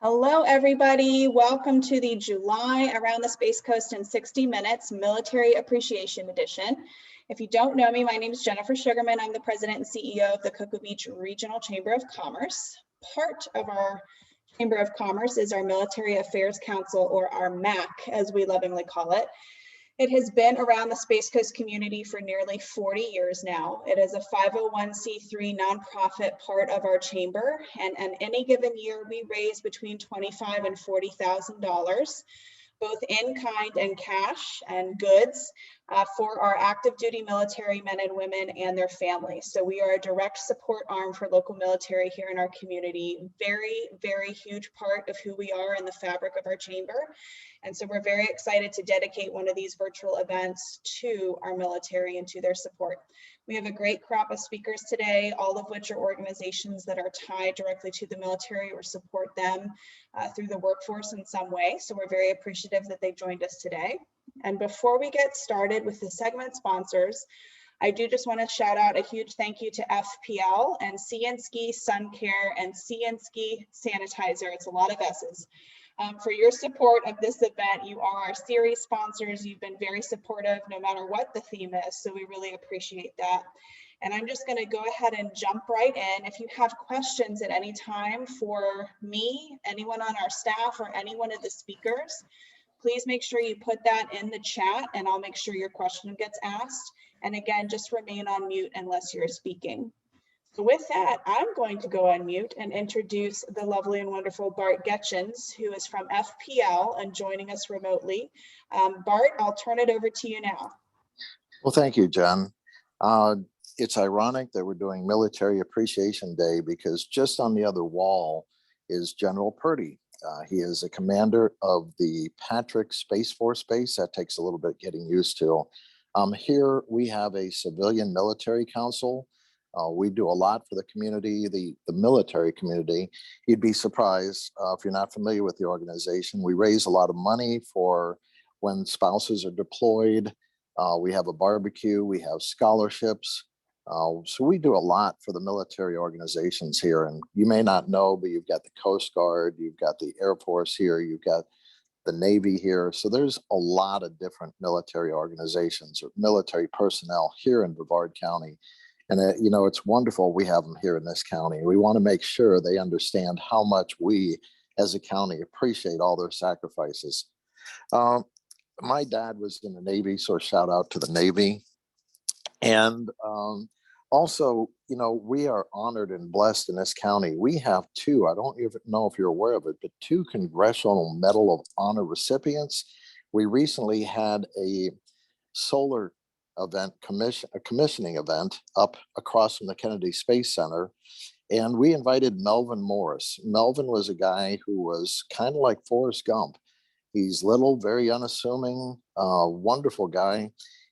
Hello, everybody. Welcome to the July Around the Space Coast in 60 Minutes Military Appreciation Edition. If you don't know me, my name is Jennifer Sugarman. I'm the president and CEO of the Cocoa Beach Regional Chamber of Commerce. Part of our Chamber of Commerce is our Military Affairs Council, or our MAC, as we lovingly call it. It has been around the Space Coast community for nearly 40 years now. It is a 501c3 nonprofit part of our chamber, and in any given year, we raise between $25,000 and $40,000, both in kind and cash and goods, for our active duty military men and women and their families. So we are a direct support arm for local military here in our community. Very, very huge part of who we are in the fabric of our chamber. And so we're very excited to dedicate one of these virtual events to our military and to their support. We have a great crop of speakers today, all of which are organizations that are tied directly to the military or support them through the workforce in some way. So we're very appreciative that they joined us today. And before we get started with the segment sponsors, I do just want to shout out a huge thank you to FPL and CNSKI, SUNCARE, and CNSKI Sanitizer. It's a lot of S's. For your support of this event. You are our series sponsors. You've been very supportive no matter what the theme is, so we really appreciate that. And I'm just going to go ahead and jump right in. If you have questions at any time for me, anyone on our staff, or any one of the speakers, please make sure you put that in the chat and I'll make sure your question gets asked. And again, just remain on mute unless you're speaking. So with that, I'm going to go on mute and introduce the lovely and wonderful Bart Getchins, who is from FPL and joining us remotely. Bart, I'll turn it over to you now. Well, thank you, Jen. It's ironic that we're doing Military Appreciation Day because just on the other wall is General Purdy. He is a commander of the Patrick Space Force Base. That takes a little bit getting used to. Here we have a civilian military council. We do a lot for the community, the military community. You'd be surprised if you're not familiar with the organization. We raise a lot of money for when spouses are deployed. We have a barbecue, we have scholarships. So we do a lot for the military organizations here. And you may not know, but you've got the Coast Guard, you've got the Air Force here, you've got the Navy here. So there's a lot of different military organizations or military personnel here in Brevard County. And you know, it's wonderful we have them here in this county. We want to make sure they understand how much we as a county appreciate all their sacrifices. My dad was in the Navy, so a shout out to the Navy. And also, you know, we are honored and blessed in this county. We have two, I don't even know if you're aware of it, but two Congressional Medal of Honor recipients. We recently had a solar event, a commissioning event up across from the Kennedy Space Center. And we invited Melvin Morris. Melvin was a guy who was kind of like Forrest Gump. He's little, very unassuming, wonderful guy.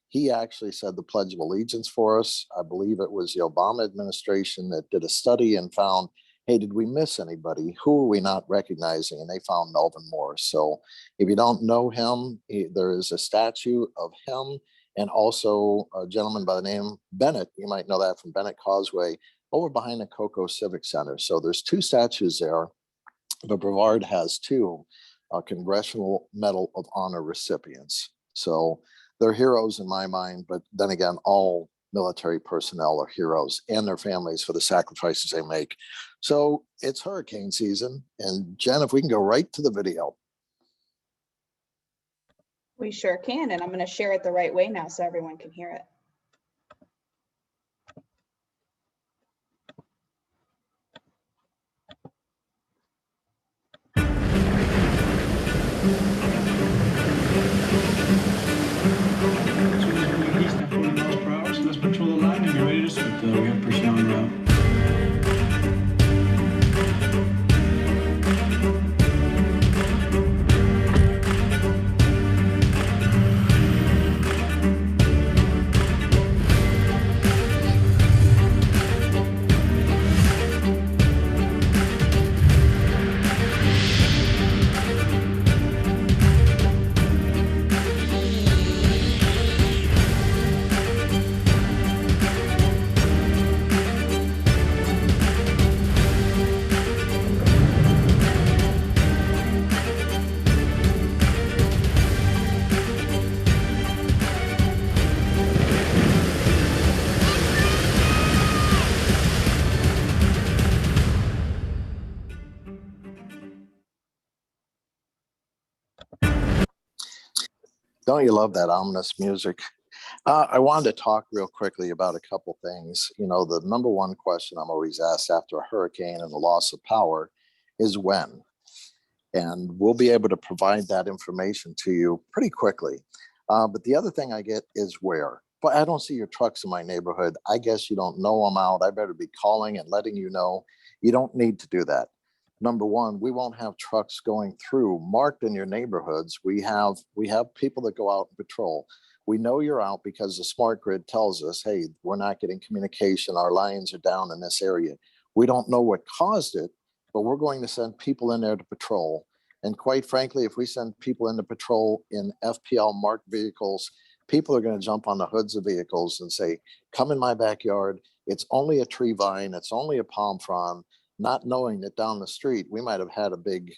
He actually said the Pledge of Allegiance for us. I believe it was the Obama administration that did a study and found, hey, did we miss anybody? Who are we not recognizing? And they found Melvin Morris. So if you don't know him, there is a statue of him and also a gentleman by the name Bennett. You might know that from Bennett Causeway over behind the Cocoa Civic Center. So there's two statues there, but Brevard has two Congressional Medal of Honor recipients. So they're heroes in my mind, but then again, all military personnel are heroes and their families for the sacrifices they make. So it's hurricane season. And Jen, if we can go right to the video. We sure can, and I'm going to share it the right way now so everyone can hear it. Let's patrol the line and get ready to switch. We have personnel en route. Don't you love that ominous music? I wanted to talk real quickly about a couple things. You know, the number one question I'm always asked after a hurricane and the loss of power is when. And we'll be able to provide that information to you pretty quickly. But the other thing I get is where. But I don't see your trucks in my neighborhood. I guess you don't know I'm out. I better be calling and letting you know. You don't need to do that. Number one, we won't have trucks going through marked in your neighborhoods. We have people that go out and patrol. We know you're out because the smart grid tells us, hey, we're not getting communication. Our lines are down in this area. We don't know what caused it, but we're going to send people in there to patrol. And quite frankly, if we send people in to patrol in FPL marked vehicles, people are going to jump on the hoods of vehicles and say, come in my backyard. It's only a tree vine. It's only a palm frond, not knowing that down the street, we might have had a big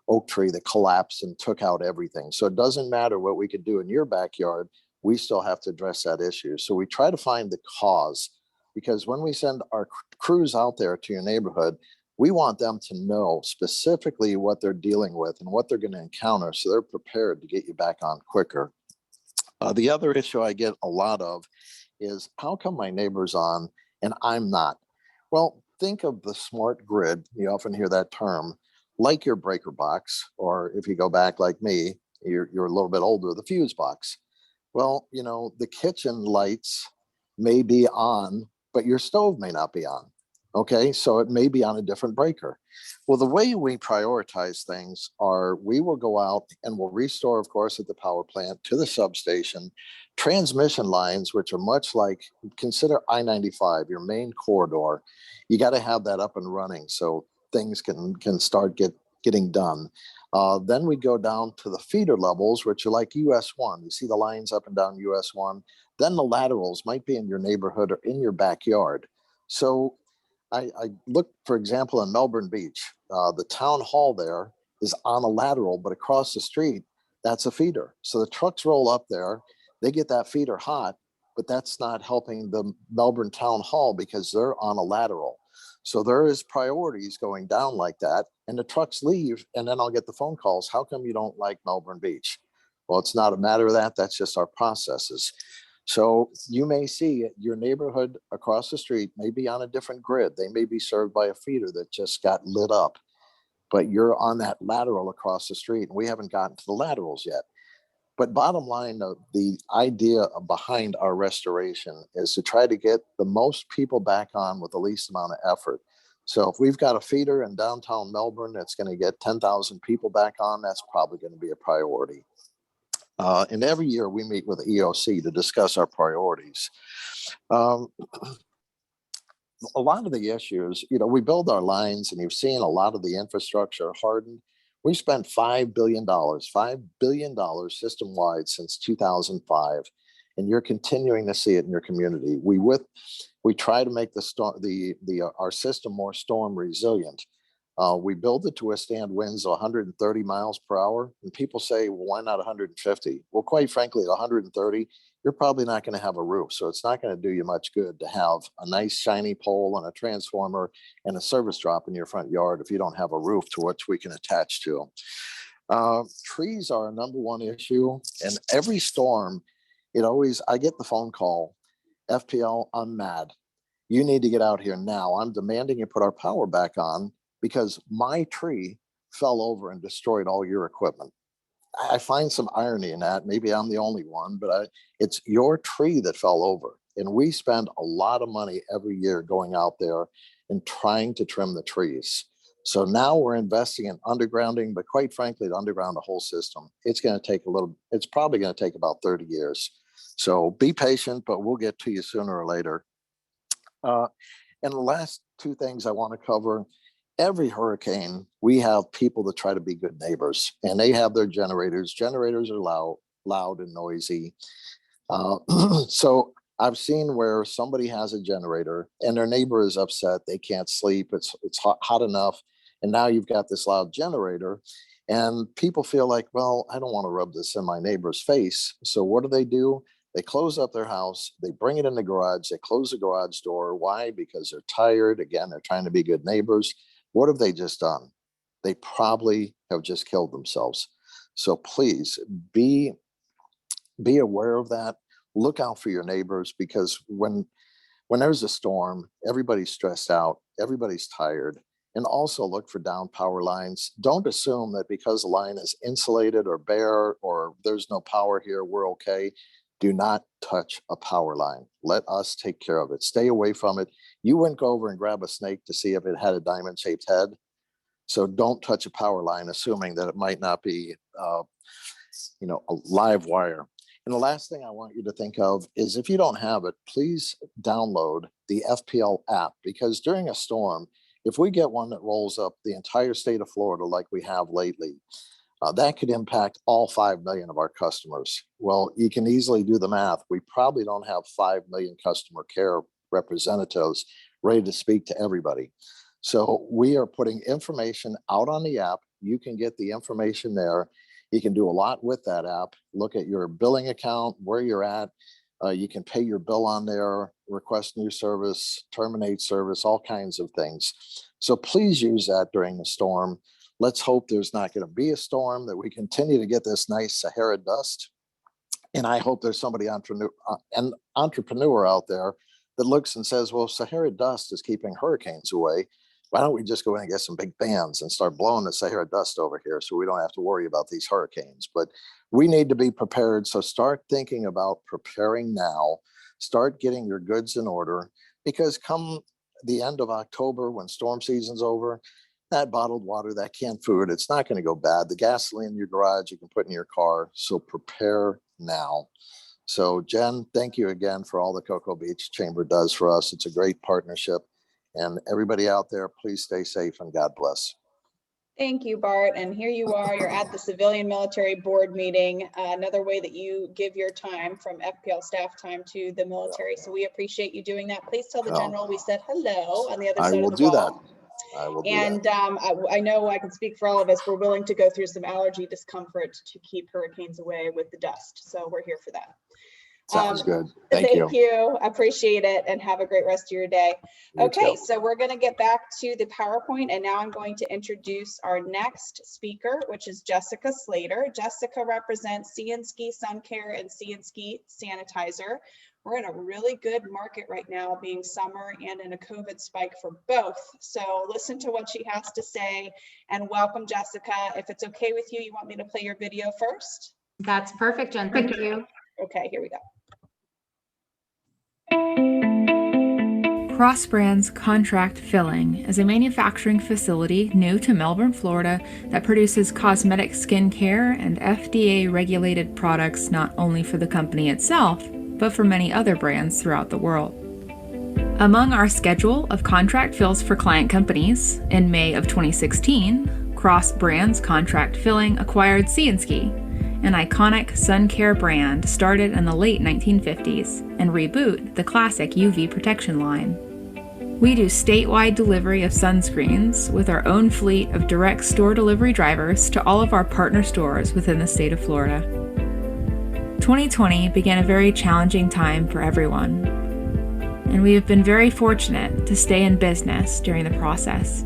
oak tree that collapsed and took out everything. So it doesn't matter what we could do in your backyard. We still have to address that issue. So we try to find the cause, because when we send our crews out there to your neighborhood, we want them to know specifically what they're dealing with and what they're going to encounter, so they're prepared to get you back on quicker. The other issue I get a lot of is, how come my neighbor's on and I'm not? Well, think of the smart grid. You often hear that term, like your breaker box, or if you go back like me, you're a little bit older, the fuse box. Well, you know, the kitchen lights may be on, but your stove may not be on. Okay, so it may be on a different breaker. Well, the way we prioritize things are, we will go out and we'll restore, of course, at the power plant to the substation, transmission lines, which are much like, consider I-95, your main corridor. You got to have that up and running so things can start getting done. Then we go down to the feeder levels, which are like US 1. You see the lines up and down US 1. Then the laterals might be in your neighborhood or in your backyard. So I look, for example, in Melbourne Beach, the town hall there is on a lateral, but across the street, that's a feeder. So the trucks roll up there, they get that feeder hot, but that's not helping the Melbourne town hall because they're on a lateral. So there is priorities going down like that, and the trucks leave, and then I'll get the phone calls. How come you don't like Melbourne Beach? Well, it's not a matter of that. That's just our processes. So you may see your neighborhood across the street may be on a different grid. They may be served by a feeder that just got lit up, but you're on that lateral across the street, and we haven't gotten to the laterals yet. But bottom line, the idea behind our restoration is to try to get the most people back on with the least amount of effort. So if we've got a feeder in downtown Melbourne that's going to get 10,000 people back on, that's probably going to be a priority. And every year we meet with the EOC to discuss our priorities. A lot of the issues, you know, we build our lines, and you've seen a lot of the infrastructure hardened. We spent $5 billion system-wide since 2005, and you're continuing to see it in your community. We try to make our system more storm resilient. We build it to withstand winds of 130 miles per hour, and people say, well, why not 150? Well, quite frankly, at 130, you're probably not going to have a roof. So it's not going to do you much good to have a nice shiny pole and a transformer and a service drop in your front yard if you don't have a roof to which we can attach to. Trees are a number one issue, and every storm, I get the phone call, FPL, I'm mad. You need to get out here now. I'm demanding you put our power back on because my tree fell over and destroyed all your equipment. I find some irony in that. Maybe I'm the only one, but it's your tree that fell over. And we spend a lot of money every year going out there and trying to trim the trees. So now we're investing in undergrounding, but quite frankly, to underground the whole system, it's probably going to take about 30 years. So be patient, but we'll get to you sooner or later. And the last two things I want to cover: every hurricane, we have people that try to be good neighbors, and they have their generators. Generators are loud and noisy. So I've seen where somebody has a generator and their neighbor is upset. They can't sleep. It's hot enough. And now you've got this loud generator, and people feel like, well, I don't want to rub this in my neighbor's face. So what do? They close up their house, they bring it in the garage, they close the garage door. Why? Because they're tired. Again, they're trying to be good neighbors. What have they just done? They probably have just killed themselves. So please be be aware of that. Look out for your neighbors, because when there's a storm, everybody's stressed out, everybody's tired. And also look for down power lines. Don't assume that because the line is insulated or bare or there's no power here, we're okay. Do not touch a power line. Let us take care of it. Stay away from it. You wouldn't go over and grab a snake to see if it had a diamond-shaped head. So don't touch a power line, assuming that it might not be, a live wire. And the last thing I want you to think of is, if you don't have it, please download the FPL app, because during a storm, if we get one that rolls up the entire state of Florida like we have lately, that could impact all 5 million of our customers. Well, you can easily do the math. We probably don't have 5 million customer care representatives ready to speak to everybody. So we are putting information out on the app. You can get the information there. You can do a lot with that app. Look at your billing account, where you're at. You can pay your bill on there, request new service, terminate service, all kinds of things. So please use that during the storm. Let's hope there's not going to be a storm, that we continue to get this nice Sahara dust. And I hope there's somebody an entrepreneur out there that looks and says, well, Sahara dust is keeping hurricanes away. Why don't we just go in and get some big fans and start blowing the Sahara dust over here, so we don't have to worry about these hurricanes? But we need to be prepared. So start thinking about preparing now. Start getting your goods in order, because come the end of October, when storm season's over, that bottled water, that canned food, it's not going to go bad. The gasoline in your garage, you can put in your car. So prepare now. So Jen, thank you again for all the Cocoa Beach Chamber does for us. It's a great partnership. And everybody out there, please stay safe and God bless. Thank you, Bart. And here you are, you're at the Civilian Military Board meeting, another way that you give your time from FPL staff time to the military. So we appreciate you doing that. Please tell the general we said hello on the other side of the wall. I will do that. And I know I can speak for all of us. We're willing to go through some allergy discomfort to keep hurricanes away with the dust. So we're here for that. Sounds good. Thank you. Appreciate it, and have a great rest of your day. Okay, so we're going to get back to the PowerPoint, and now I'm going to introduce our next speaker, which is Jessica Slater. Jessica represents CNSKI SUNCARE and CNSKI Sanitizer. We're in a really good market right now, being summer and in a COVID spike for both. So listen to what she has to say, and welcome, Jessica. If it's okay with you, you want me to play your video first? That's perfect, Jen. Thank you. Okay, here we go. Cross Brands Contract Filling is a manufacturing facility new to Melbourne, Florida that produces cosmetic skincare and FDA-regulated products not only for the company itself, but for many other brands throughout the world. Among our schedule of contract fills for client companies, in May of 2016, Cross Brands Contract Filling acquired CNSKI, an iconic SUNCARE brand started in the late 1950s, and Reboot, the classic UV protection line. We do statewide delivery of sunscreens with our own fleet of direct store delivery drivers to all of our partner stores within the state of Florida. 2020 began a very challenging time for everyone, and we have been very fortunate to stay in business during the process.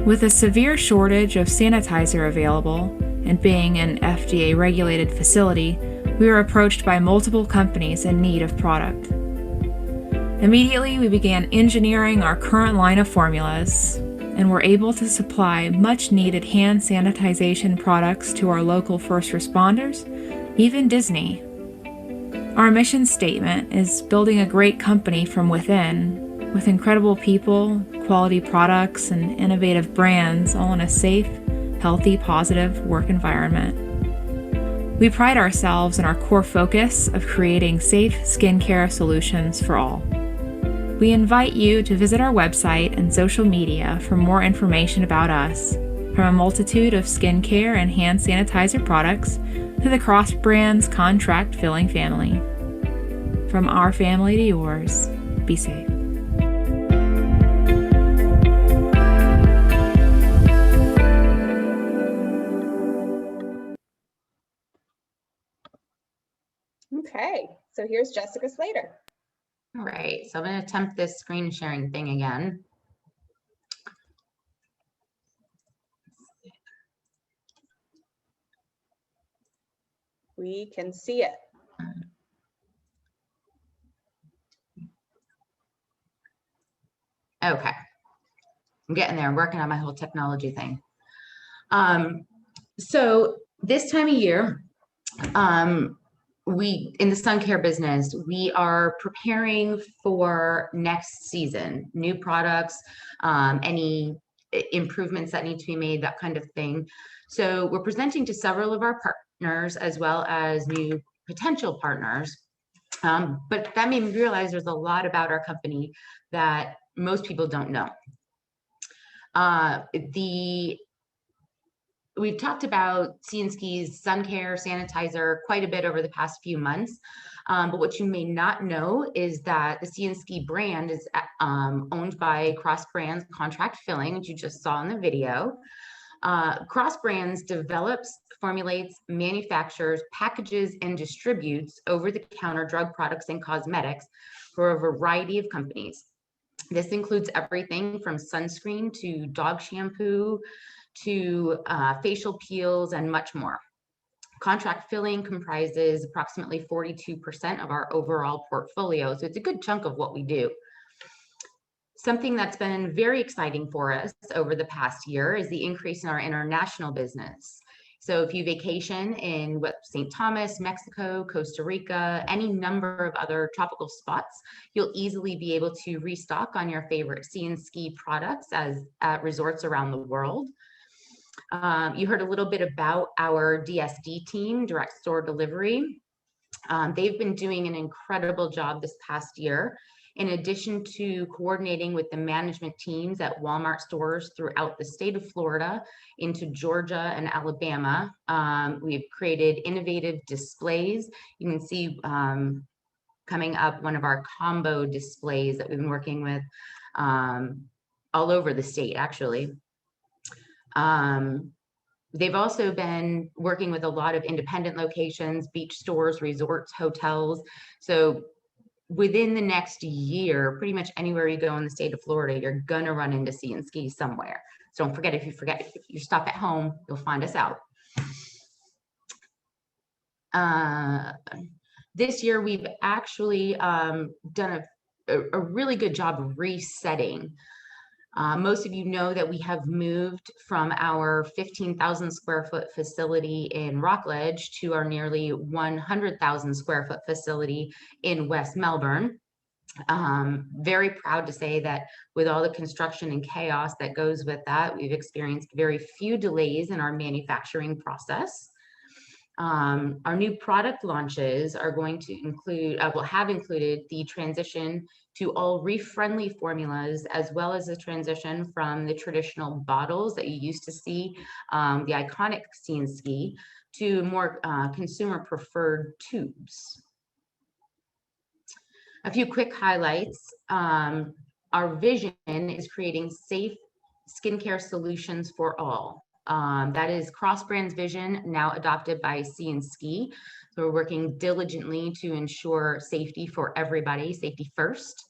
With a severe shortage of sanitizer available, and being an FDA-regulated facility, we were approached by multiple companies in need of product. Immediately, we began engineering our current line of formulas, and were able to supply much-needed hand sanitization products to our local first responders, even Disney. Our mission statement is building a great company from within, with incredible people, quality products, and innovative brands, all in a safe, healthy, positive work environment. We pride ourselves in our core focus of creating safe skincare solutions for all. We invite you to visit our website and social media for more information about us, from a multitude of skincare and hand sanitizer products to the Cross Brands Contract Filling family. From our family to yours, be safe. Okay, so here's Jessica Slater. All right, so I'm going to attempt this screen sharing thing again. we can see it. Okay, I'm getting there. I'm working on my whole technology thing. So this time of year, we in the SUNCARE business, we are preparing for next season, new products, any improvements that need to be made, that kind of thing. So we're presenting to several of our partners as well as new potential partners. But that made me realize there's a lot about our company that most people don't know. We've talked about CNSKI's SUNCARE sanitizer quite a bit over the past few months, but what you may not know is that the CNSKI brand is owned by Cross Brands Contract Filling, which you just saw in the video. Cross Brands develops, formulates, manufactures, packages, and distributes over-the-counter drug products and cosmetics for a variety of companies. This includes everything from sunscreen to dog shampoo to facial peels and much more. Contract filling comprises approximately 42% of our overall portfolio, so it's a good chunk of what we do. Something that's been very exciting for us over the past year is the increase in our international business. So if you vacation in St. Thomas, Mexico, Costa Rica, any number of other tropical spots, you'll easily be able to restock on your favorite CNSKI products at resorts around the world. You heard a little bit about our DSD team, direct store delivery. They've been doing an incredible job this past year. In addition to coordinating with the management teams at Walmart stores throughout the state of Florida into Georgia and Alabama, we've created innovative displays. You can see coming up one of our combo displays that we've been working with all over the state, actually. They've also been working with a lot of independent locations, beach stores, resorts, hotels. So within the next year, pretty much anywhere you go in the state of Florida, you're gonna run into CNSKI somewhere. So don't forget, if you stop at home, you'll find us out. This year, we've actually done a really good job of resetting. Most of you know that we have moved from our 15,000 square foot facility in Rockledge to our nearly 100,000 square foot facility in West Melbourne. Very proud to say that with all the construction and chaos that goes with that, we've experienced very few delays in our manufacturing process. Our new product launches are going to include, have included the transition to all reef-friendly formulas, as well as the transition from the traditional bottles that you used to see, the iconic CNSKI, to more consumer-preferred tubes. A few quick highlights. Our vision is creating safe skincare solutions for all. That is Cross Brands' vision, now adopted by CNSKI. So we're working diligently to ensure safety for everybody, safety first.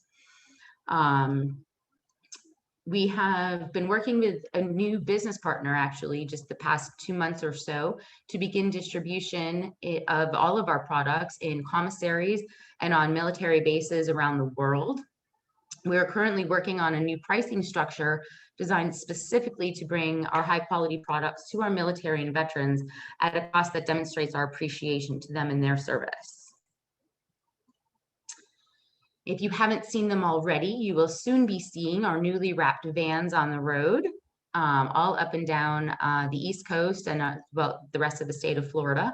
We have been working with a new business partner, actually, just the past 2 months or so, to begin distribution of all of our products in commissaries and on military bases around the world. We are currently working on a new pricing structure designed specifically to bring our high quality products to our military and veterans at a cost that demonstrates our appreciation to them in their service. If you haven't seen them already, you will soon be seeing our newly wrapped vans on the road, all up and down the East Coast and well, the rest of the state of Florida.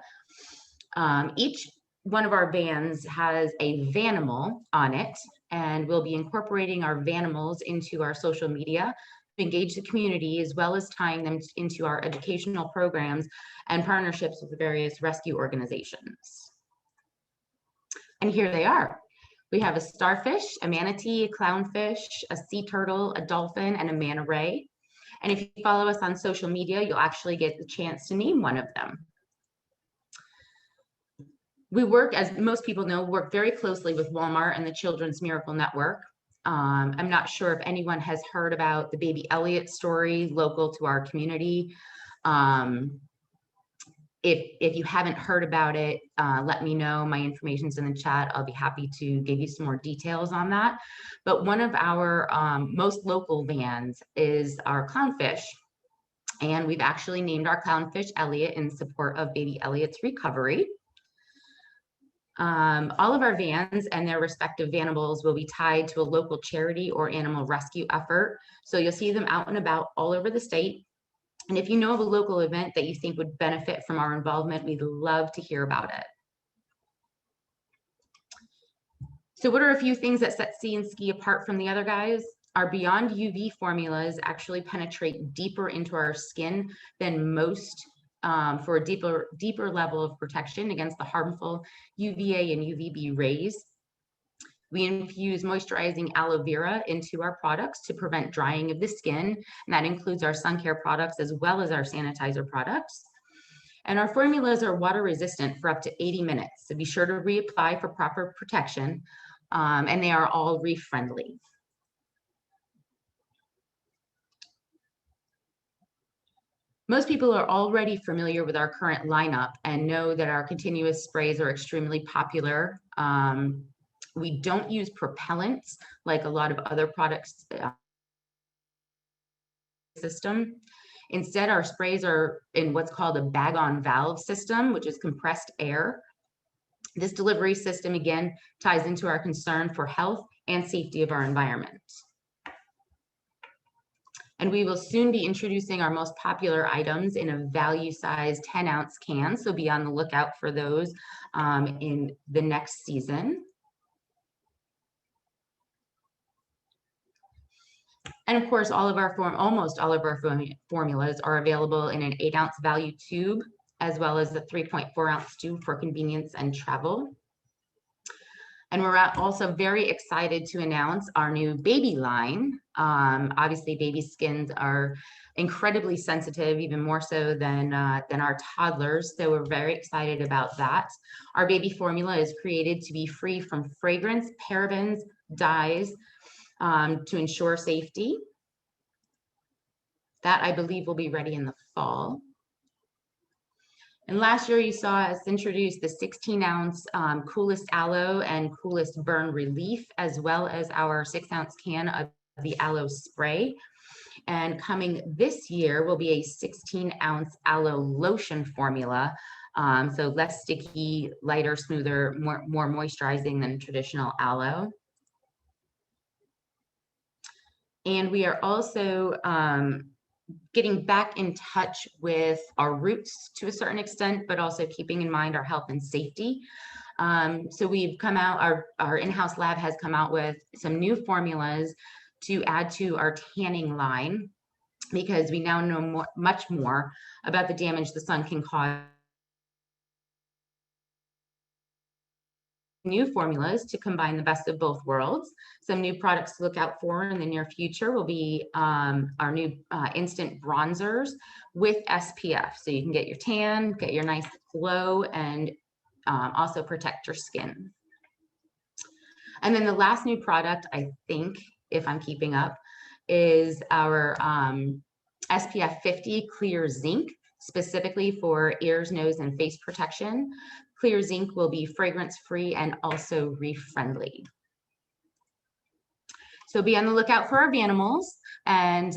Each one of our vans has a Vanimal on it, and we'll be incorporating our Vanimals into our social media to engage the community, as well as tying them into our educational programs and partnerships with the various rescue organizations. And here they are. We have a starfish, a manatee, a clownfish, a sea turtle, a dolphin, and a manta ray. And if you follow us on social media, you'll actually get the chance to name one of them. We work, as most people know, work very closely with Walmart and the Children's Miracle Network. I'm not sure if anyone has heard about the Baby Elliot story local to our community. if you haven't heard about it, let me know. My information's in the chat. I'll be happy to give you some more details on that. But one of our most local vans is our clownfish. And we've actually named our clownfish Elliot in support of baby Elliot's recovery. All of our vans and their respective vanimals will be tied to a local charity or animal rescue effort. So you'll see them out and about all over the state. And if you know of a local event that you think would benefit from our involvement, we'd love to hear about it. So what are a few things that set Sea and Ski apart from the other guys? Our Beyond UV formulas actually penetrate deeper into our skin than most, for a deeper level of protection against the harmful UVA and UVB rays. We infuse moisturizing aloe vera into our products to prevent drying of the skin, and that includes our SUNCARE products as well as our sanitizer products. And our formulas are water resistant for up to 80 minutes, so be sure to reapply for proper protection, and they are all reef friendly. Most people are already familiar with our current lineup and know that our continuous sprays are extremely popular. We don't use propellants like a lot of other products system. Instead, our sprays are in what's called a bag-on-valve system, which is compressed air. This delivery system, again, ties into our concern for health and safety of our environment. And we will soon be introducing our most popular items in a value-sized 10-ounce can, so be on the lookout for those in the next season. And of course, almost all of our formulas are available in an 8-ounce value tube, as well as the 3.4-ounce tube for convenience and travel. And we're also very excited to announce our new baby line. Obviously, baby skins are incredibly sensitive, even more so than our toddlers. So we're very excited about that. Our baby formula is created to be free from fragrance, parabens, dyes, to ensure safety. That, I believe, will be ready in the fall. And last year you saw us introduce the 16-ounce Coolest Aloe and Coolest Burn Relief, as well as our 6-ounce can of the aloe spray. And coming this year will be a 16-ounce aloe lotion formula. So less sticky, lighter, smoother, more moisturizing than traditional aloe. And we are also getting back in touch with our roots to a certain extent, but also keeping in mind our health and safety. So we've come out, our in-house lab has come out with some new formulas to add to our tanning line, because we now know much more about the damage the sun can cause. New formulas to combine the best of both worlds. Some new products to look out for in the near future will be our new instant bronzers with SPF. So you can get your tan, get your nice glow, and also protect your skin. And then the last new product, I think, if I'm keeping up, is our SPF 50 Clear Zinc, specifically for ears, nose, and face protection. Clear Zinc will be fragrance-free and also reef-friendly. So be on the lookout for our Vanimals, and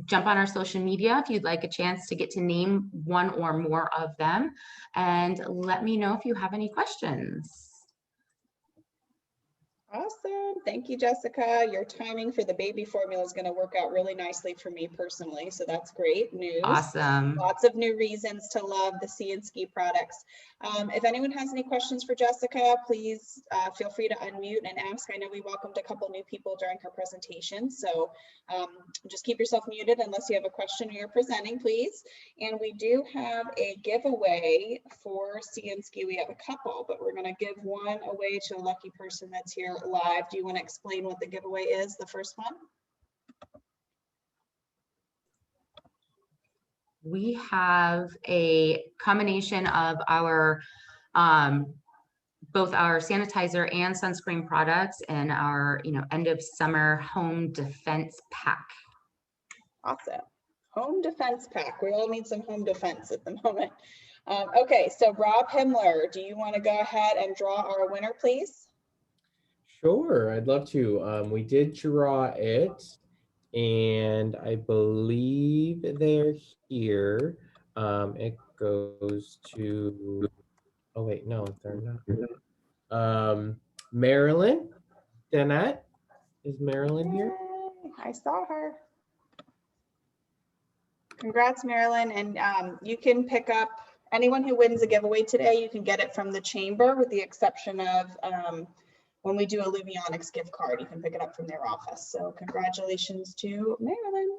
jump on our social media if you'd like a chance to get to name one or more of them. And let me know if you have any questions. Awesome. Thank you, Jessica. Your timing for the baby formula is going to work out really nicely for me personally. So that's great news. Awesome. Lots of new reasons to love the Sea and Ski products. If anyone has any questions for Jessica, please feel free to unmute and ask. I know we welcomed a couple new people during her presentation. So just keep yourself muted unless you have a question or you're presenting, please. And we do have a giveaway for Sea and Ski. We have a couple, but we're going to give one away to a lucky person that's here live. Do you want to explain what the giveaway is, the first one? We have a combination of our both our sanitizer and sunscreen products and our end of summer home defense pack. Awesome. Home defense pack. We all need some home defense at the moment. Okay, so Rob Himmler, do you want to go ahead and draw our winner, please? Sure, I'd love to. We did draw it, and I believe they're here. It goes to, oh wait, no, they're not. Marilyn Danette, is Marilyn here? Yay, I saw her. Congrats, Marilyn. And you can pick up, anyone who wins a giveaway today, you can get it from the chamber with the exception of when we do a Luvionics gift card, you can pick it up from their office. So congratulations to Marilyn.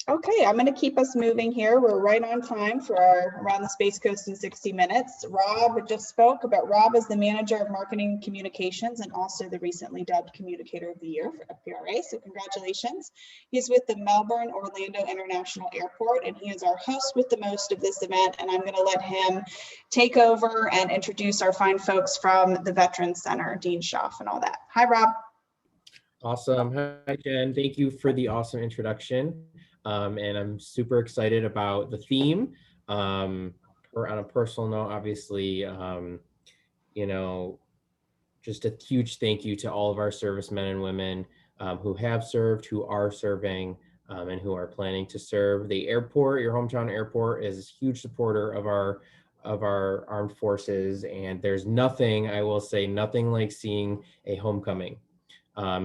Okay, I'm going to keep us moving here. We're right on time for our Around the Space Coast in 60 Minutes. Rob just spoke about Rob as the Manager of Marketing Communications and also the recently dubbed Communicator of the Year for FPRA. So congratulations. He's with the Melbourne Orlando International Airport, and he is our host with the most of this event. And I'm going to let him take over and introduce our fine folks from the Veterans Center, Dean Schaff and all that. Hi, Rob. Awesome. Hi, Jen. Thank you for the awesome introduction. And I'm super excited about the theme. Or on a personal note, obviously, you know, just a huge thank you to all of our servicemen and women who have served, who are serving, and who are planning to serve. The airport, your hometown airport, is a huge supporter of our armed forces, and there's nothing, I will say, nothing like seeing a homecoming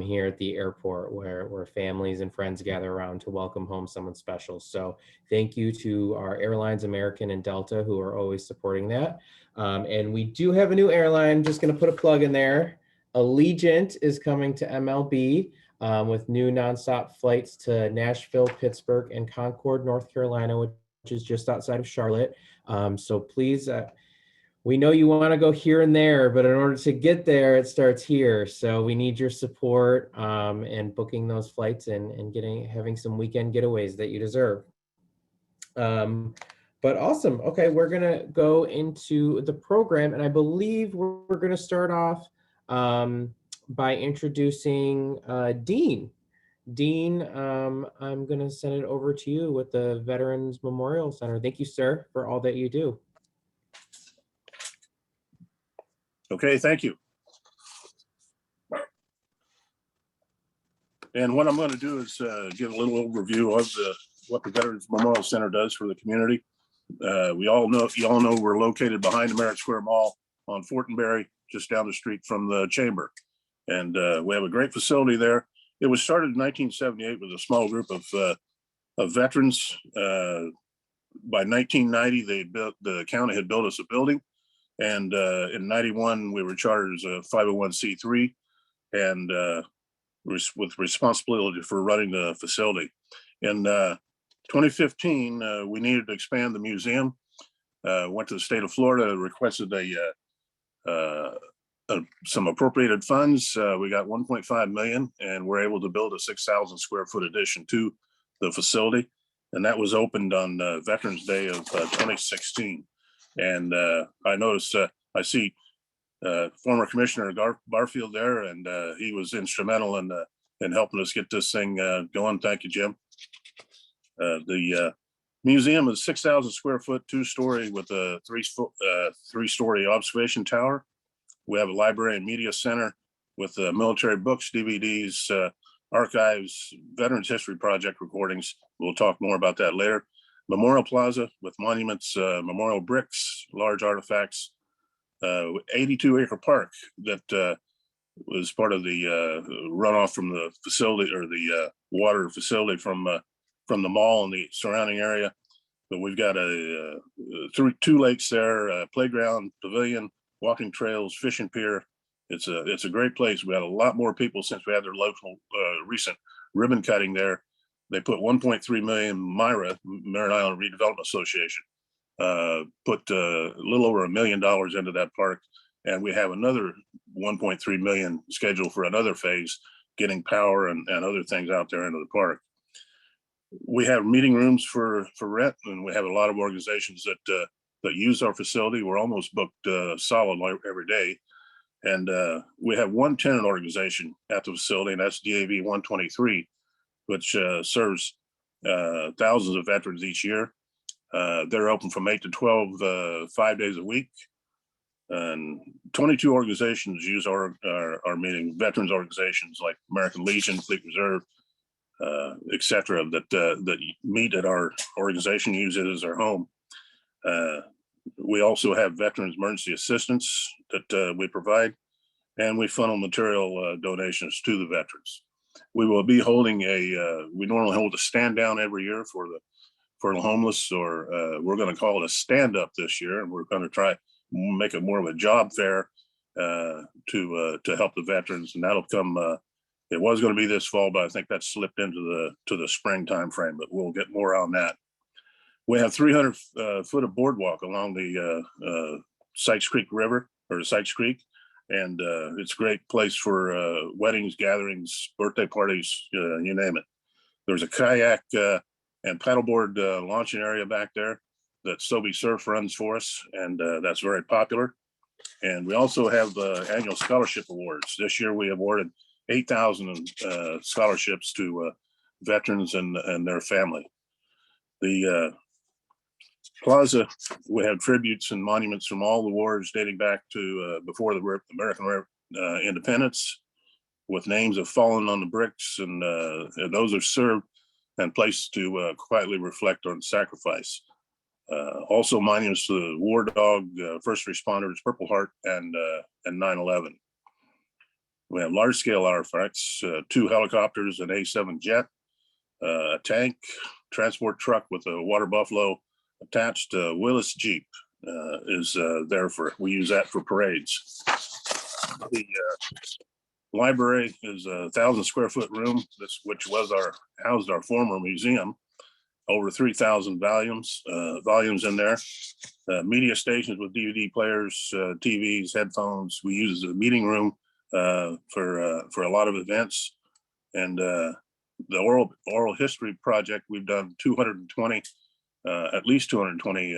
here at the airport where families and friends gather around to welcome home someone special. So thank you to our airlines, American and Delta, who are always supporting that. And we do have a new airline, just gonna put a plug in there. Allegiant is coming to MLB with new nonstop flights to Nashville, Pittsburgh, and Concord, North Carolina, which is just outside of Charlotte. So please, we know you want to go here and there, but in order to get there, it starts here. So we need your support in booking those flights and having some weekend getaways that you deserve. But awesome. Okay, we're gonna go into the program, and I believe we're gonna start off by introducing Dean. Dean, I'm gonna send it over to you with the Veterans Memorial Center. Thank you, sir, for all that you do. Okay, thank you. And what I'm going to do is give a little overview of what the Veterans Memorial Center does for the community. You all know we're located behind the Merritt Square Mall on Fortenberry, just down the street from the chamber. And we have a great facility there. It was started in 1978 with a small group of veterans. By 1990, the county had built us a building. And in 91, we were chartered as a 501c3 and with responsibility for running the facility. In 2015, we needed to expand the museum. Went to the state of Florida, requested some appropriated funds. We got 1.5 million, and we're able to build a 6,000 square foot addition to the facility. And that was opened on Veterans Day of 2016. And I noticed, I see former Commissioner Barfield there, and he was instrumental in helping us get this thing going. Thank you, Jim. The museum is 6,000 square foot, 2-story with a 3-story observation tower. We have a library and media center with military books, DVDs, archives, Veterans History Project recordings. We'll talk more about that later. Memorial Plaza with monuments, memorial bricks, large artifacts, 82-acre park that was part of the runoff from the facility, or the water facility from the mall and the surrounding area. But we've got two lakes there, a playground, pavilion, walking trails, fishing pier. It's a great place. We had a lot more people since we had their local recent ribbon cutting there. They put 1.3 million, MIRA, Merritt Island Redevelopment Association, put a little over $1 million into that park. And we have another 1.3 million scheduled for another phase, getting power and other things out there into the park. We have meeting rooms for rent, and we have a lot of organizations that use our facility. We're almost booked solid every day. And we have one tenant organization at the facility, and that's DAV 123, which serves thousands of veterans each year. They're open from 8 to 12, 5 days a week. And 22 organizations use our meeting, veterans organizations like American Legion, Fleet Reserve, et cetera, that meet at our organization, use it as their home. We also have veterans emergency assistance that we provide, and we funnel material donations to the veterans. We will be holding we normally hold a stand down every year for the homeless, or we're going to call it a stand up this year, and we're going to try make it more of a job fair to help the veterans, and that'll come. It was going to be this fall, but I think that slipped into the spring time frame. But we'll get more on that. We have 300 foot of boardwalk along the Sykes Creek River, or Sykes Creek, and it's a great place for weddings, gatherings, birthday parties, you name it. There's a kayak and paddleboard launching area back there that Sobe Surf runs for us, and that's very popular. And we also have annual scholarship awards. This year we awarded 8,000 scholarships to veterans and their family. The plaza, we have tributes and monuments from all the wars dating back to before the American independence, with names of fallen on the bricks, and those are served and placed to quietly reflect on sacrifice. Also monuments to the War Dog, first responders, Purple Heart, and 9/11. We have large scale artifacts, 2 helicopters, an A-7 jet, a tank, transport truck with a water buffalo attached. Willis Jeep is there we use that for parades. The library is a 1,000 square foot room, which was housed our former museum. Over 3,000 volumes in there. Media stations with DVD players, TVs, headphones. We use as a meeting room for a lot of events. And the oral history project, we've done 220, at least 220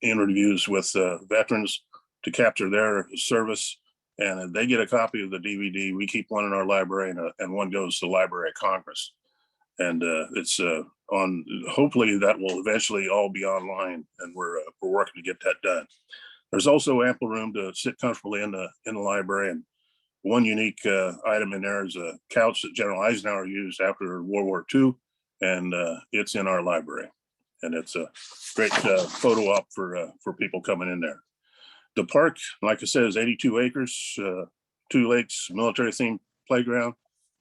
interviews with veterans to capture their service. And they get a copy of the DVD. We keep one in our library, and one goes to the Library of Congress. And it's on. Hopefully, that will eventually all be online, and we're working to get that done. There's also ample room to sit comfortably in the library, and one unique item in there is a couch that General Eisenhower used after World War II, and it's in our library, and it's a great photo op for people coming in there. The park, like I said, is 82 acres, 2 lakes, military themed playground.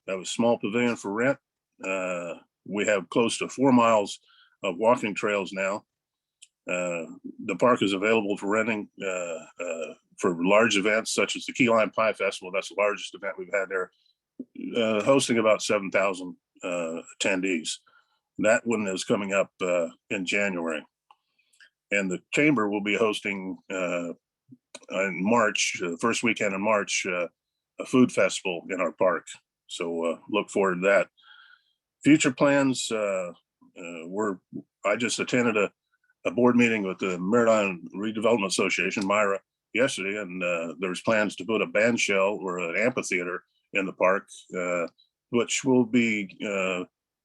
That was small pavilion for rent. We have close to 4 miles of walking trails now. The park is available for renting for large events such as the Key Lime Pie Festival. That's the largest event we've had there, hosting about 7,000 attendees. That one is coming up in January. And the Chamber will be hosting in March, the first weekend in March, a food festival in our park. So look forward to that. Future plans, I just attended a board meeting with the Maritime Redevelopment Association, MIRA, yesterday, and there's plans to put a band shell or an amphitheater in the park, which will be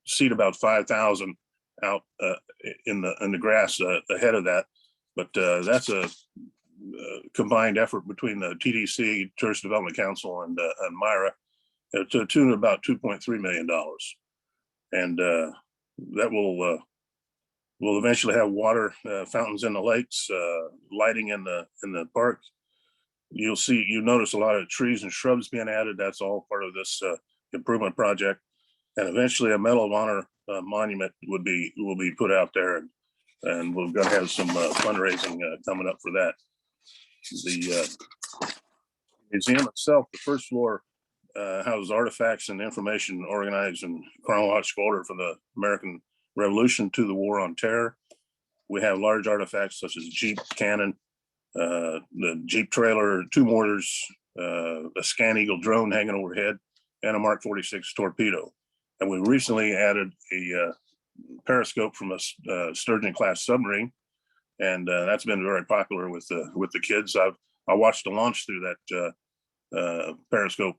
seat about 5,000 out in the grass ahead of that. But that's a combined effort between the TDC, Tourist Development Council, and MIRA, to the tune of about $2.3 million. And that will eventually have water fountains in the lakes, lighting in the park. You notice a lot of trees and shrubs being added. That's all part of this improvement project. And eventually a Medal of Honor monument will be put out there, and we're going to have some fundraising coming up for that. The museum itself, the first floor, houses artifacts and information organized in chronological order from the American Revolution to the War on Terror. We have large artifacts such as a Jeep cannon, the Jeep trailer, 2 mortars, a Scan Eagle drone hanging overhead, and a Mark 46 torpedo. And we recently added a periscope from a Sturgeon class submarine, and that's been very popular with the kids. I watched a launch through that periscope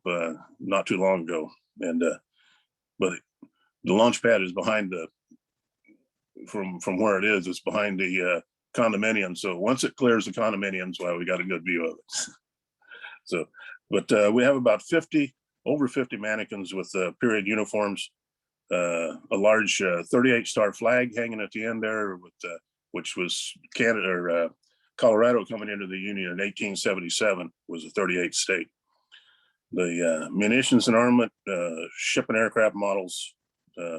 not too long ago, and but the launch pad is behind from where it is. It's behind the condominium. So once it clears the condominiums, well, we got a good view of it. So, but we have about over 50 mannequins with period uniforms, a large 38-star flag hanging at the end there, with which was Canada or Colorado coming into the Union in 1877, was a 38th state. The munitions and armament, ship and aircraft models,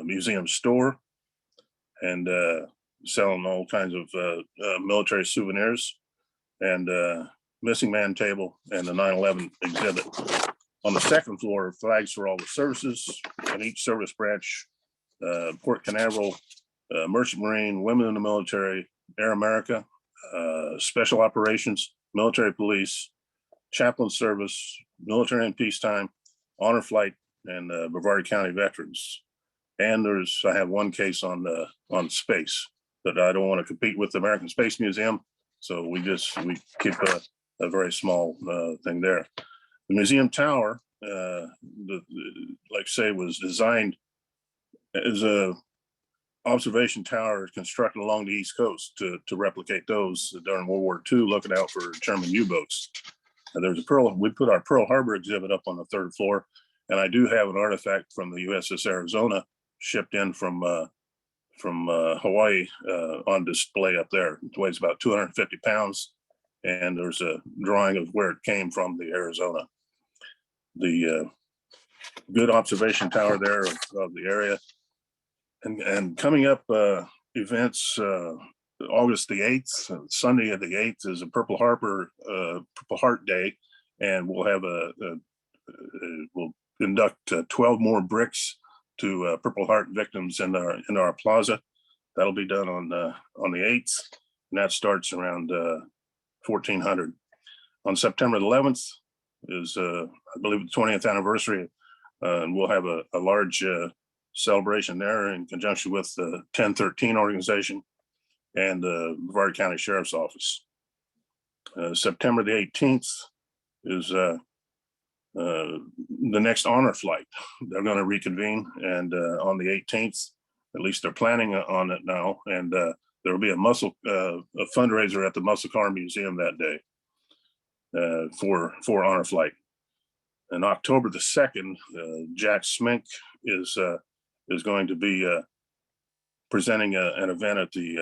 museum store, and selling all kinds of military souvenirs, and missing man table, and the 9/11 exhibit. On the second floor, flags for all the services in each service branch, Port Canaveral, Merchant Marine, Women in the Military, Air America, Special Operations, Military Police, Chaplain Service, Military in Peacetime, Honor Flight, and Brevard County Veterans. And I have one case on space, but I don't want to compete with the American Space Museum, so we keep a very small thing there. The museum tower, like I say, was designed as a observation tower constructed along the East Coast to replicate those during World War II, looking out for German U-boats. And there's we put our Pearl Harbor exhibit up on the third floor, and I do have an artifact from the USS Arizona shipped in from Hawaii on display up there. It weighs about 250 pounds, and there's a drawing of where it came from, the Arizona. The good observation tower there of the area. And coming up events, August the 8th, Sunday of the 8th, is a Purple Heart Day, and we'll have we'll induct 12 more bricks to Purple Heart victims in our plaza. That'll be done on the 8th, and that starts around 1400. On September 11th is I believe the 20th anniversary, and we'll have a large celebration there in conjunction with the 1013 organization and the Brevard County Sheriff's Office. September the 18th is the next honor flight. They're going to reconvene, and on the 18th, at least they're planning on it now, and there will be a fundraiser at the Muscle Car Museum that day for honor flight. And October the 2nd, Jack Smink is going to be presenting an event at the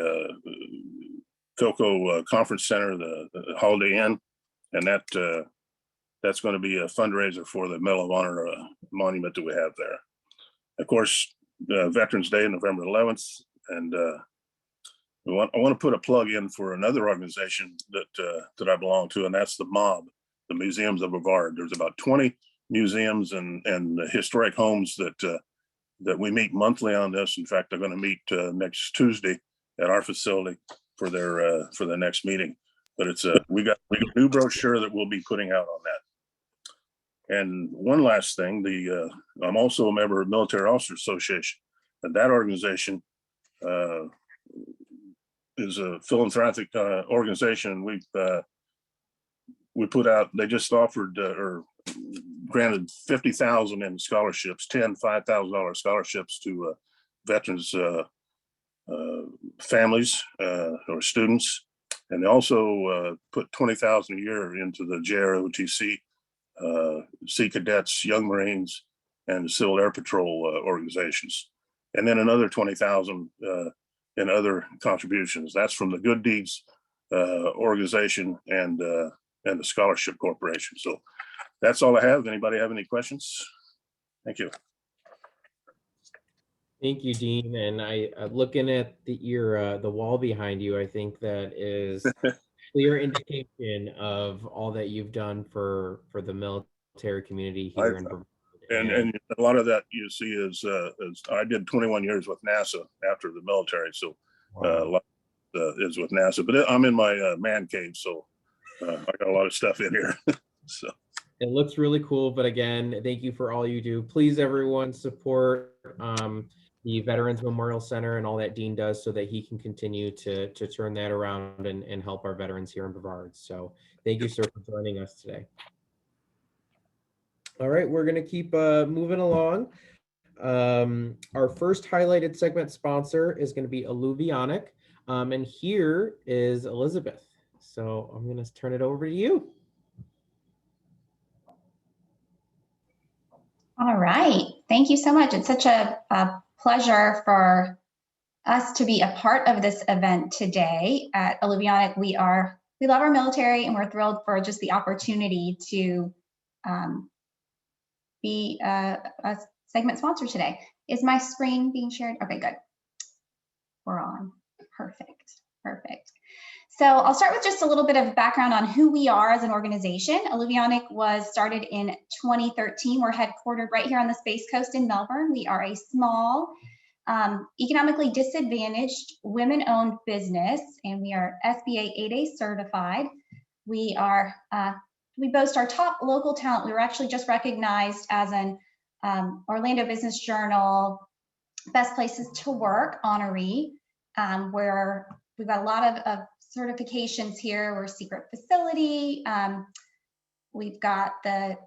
Cocoa Conference Center, the Holiday Inn, and that's going to be a fundraiser for the Medal of Honor monument that we have there. Of course, Veterans Day, November 11th, and I want to put a plug in for another organization that I belong to, and that's the MOB, the Museums of Brevard. There's about 20 museums and historic homes that we meet monthly on this. In fact, they're going to meet next Tuesday at our facility for their next meeting. But we got a new brochure that we'll be putting out on that. And one last thing, I'm also a member of Military Officers Association, and that organization is a philanthropic organization. We put out, they just offered or granted 50,000 in scholarships, 10 $5,000 scholarships to veterans families or students, and they also put 20,000 a year into the JROTC, Sea Cadets, Young Marines, and the Civil Air Patrol organizations, and then another 20,000 in other contributions. That's from the Good Deeds organization and the Scholarship Corporation. So that's all I have. Anybody have any questions? Thank you. Thank you, Dean. And looking at the wall behind you, I think that is clear indication of all that you've done for the military community here in Brevard. And a lot of that you see is I did 21 years with NASA after the military, so a lot is with NASA. But I'm in my man cave, so I got a lot of stuff in here. So it looks really cool. But again, thank you for all you do. Please, everyone, support the Veterans Memorial Center and all that Dean does, so that he can continue to turn that around and help our veterans here in Brevard. So thank you, sir, for joining us today. All right, we're going to keep moving along. Our first highlighted segment sponsor is going to be Alluvionic. And here is Elizabeth. So I'm going to turn it over to you. All right. Thank you so much. It's such a pleasure for us to be a part of this event today at Alluvionic. We love our military, and we're thrilled for just the opportunity to be a segment sponsor today. Is my screen being shared? Okay, good. We're on. Perfect. Perfect. So I'll start with just a little bit of background on who we are as an organization. Alluvionic was started in 2013. We're headquartered right here on the Space Coast in Melbourne. We are a small, economically disadvantaged, women-owned business, and we are SBA 8A certified. We boast our top local talent. We were actually just recognized as an Orlando Business Journal Best Places to Work honoree, where we've got a lot of certifications here. We're a secret facility. We've got the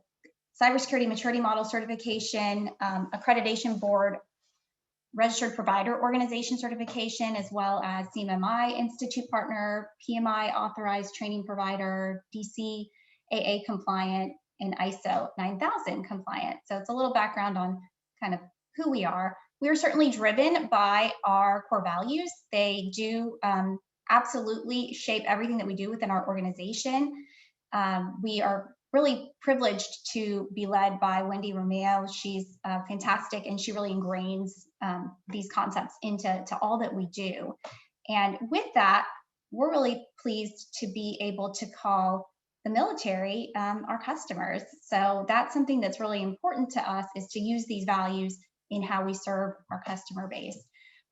Cybersecurity Maturity Model Certification, Accreditation Board, Registered Provider Organization Certification, as well as CMMI Institute Partner, PMI Authorized Training Provider, DCAA compliant, and ISO 9000 compliant. So it's a little background on kind of who we are. We are certainly driven by our core values. They do absolutely shape everything that we do within our organization. We are really privileged to be led by Wendy Romeo. She's fantastic, and she really ingrains these concepts into all that we do. And with that, we're really pleased to be able to call the military our customers. So that's something that's really important to us, is to use these values in how we serve our customer base.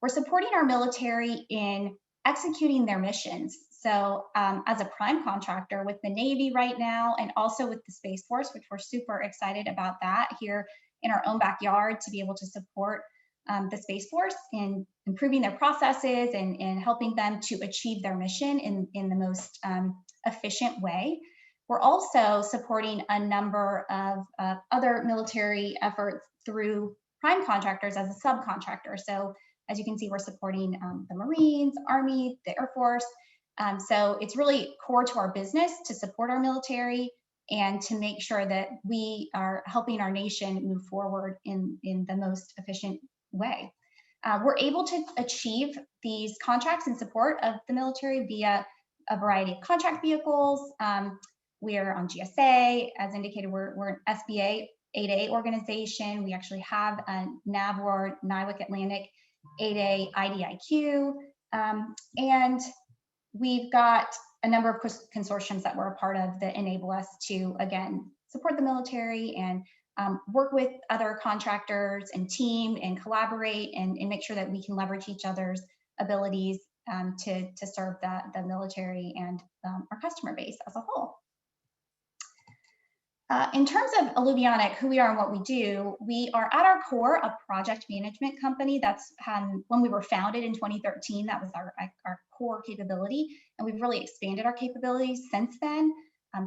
We're supporting our military in executing their missions. So as a prime contractor with the Navy right now, and also with the Space Force, which we're super excited about that here in our own backyard, to be able to support the Space Force in improving their processes and helping them to achieve their mission in the most efficient way. We're also supporting a number of other military efforts through prime contractors as a subcontractor. So as you can see, we're supporting the Marines, Army, the Air Force. So it's really core to our business to support our military and to make sure that we are helping our nation move forward in the most efficient way. We're able to achieve these contracts in support of the military via a variety of contract vehicles. We are on GSA, as indicated, we're an SBA 8A organization. We actually have a NAVWAR, NIWC Atlantic 8A IDIQ, and we've got a number of consortiums that we're a part of that enable us to, again, support the military and work with other contractors and team and collaborate and make sure that we can leverage each other's abilities to serve the military and our customer base as a whole. In terms of Alluvionic, who we are and what we do, we are at our core a project management company. That's when we were founded in 2013, that was our core capability, and we've really expanded our capabilities since then.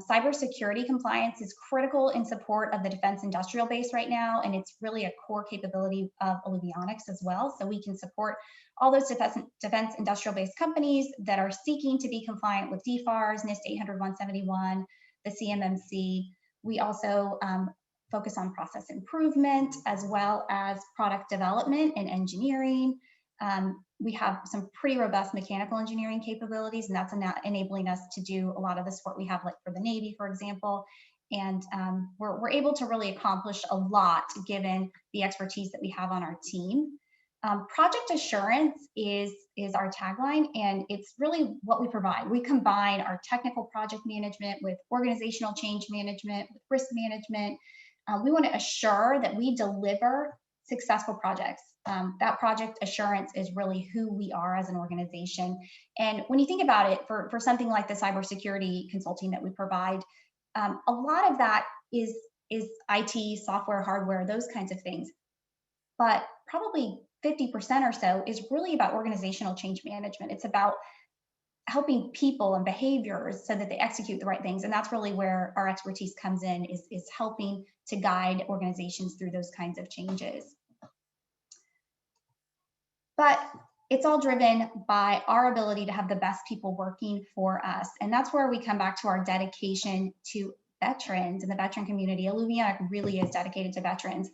Cybersecurity compliance is critical in support of the defense industrial base right now, and it's really a core capability of Alluvionics as well. So we can support all those defense industrial base companies that are seeking to be compliant with DFARS, NIST 800-171, the CMMC. We also focus on process improvement as well as product development and engineering. We have some pretty robust mechanical engineering capabilities, and that's enabling us to do a lot of the support we have, like for the Navy, for example. And we're able to really accomplish a lot given the expertise that we have on our team. Project assurance is our tagline, and it's really what we provide. We combine our technical project management with organizational change management, with risk management. We want to assure that we deliver successful projects. That project assurance is really who we are as an organization. And when you think about it, for something like the cybersecurity consulting that we provide, a lot of that is IT, software, hardware, those kinds of things. But probably 50% or so is really about organizational change management. It's about helping people and behaviors so that they execute the right things. And that's really where our expertise comes in, is helping to guide organizations through those kinds of changes. But it's all driven by our ability to have the best people working for us. And that's where we come back to our dedication to veterans and the veteran community. Illuvionic really is dedicated to veterans.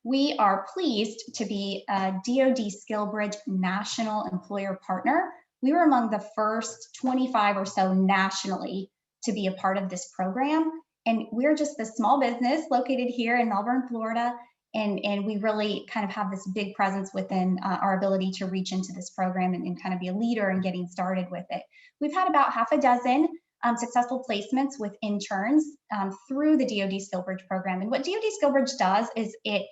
We are pleased to be a DoD SkillBridge National Employer Partner. We were among the first 25 or so nationally to be a part of this program. And we're just the small business located here in Melbourne, Florida. And we really kind of have this big presence within our ability to reach into this program and kind of be a leader in getting started with it. We've had about half a dozen successful placements with interns through the DoD SkillBridge program. And what DoD SkillBridge does is it,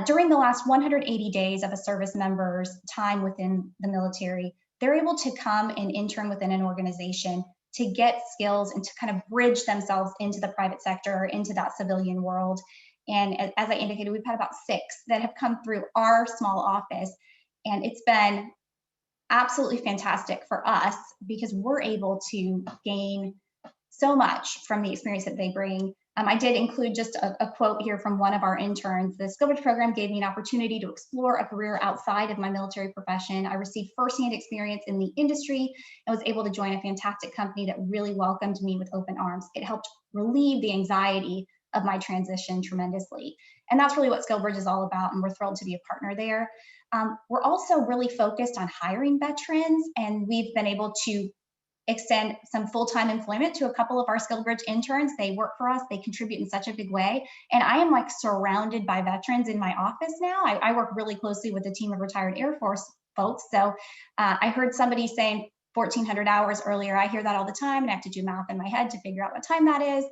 during the last 180 days of a service member's time within the military, they're able to come and intern within an organization to get skills and to kind of bridge themselves into the private sector or into that civilian world. And as I indicated, we've had about 6 that have come through our small office. And it's been absolutely fantastic for us because we're able to gain so much from the experience that they bring. I did include just a quote here from one of our interns. The SkillBridge program gave me an opportunity to explore a career outside of my military profession. I received firsthand experience in the industry and was able to join a fantastic company that really welcomed me with open arms. It helped relieve the anxiety of my transition tremendously. And that's really what SkillBridge is all about, and we're thrilled to be a partner there. We're also really focused on hiring veterans, and we've been able to extend some full-time employment to a couple of our SkillBridge interns. They work for us, they contribute in such a big way. And I am like surrounded by veterans in my office now. I work really closely with a team of retired Air Force folks. So I heard somebody saying 1,400 hours earlier. I hear that all the time, and I have to do math in my head to figure out what time that is.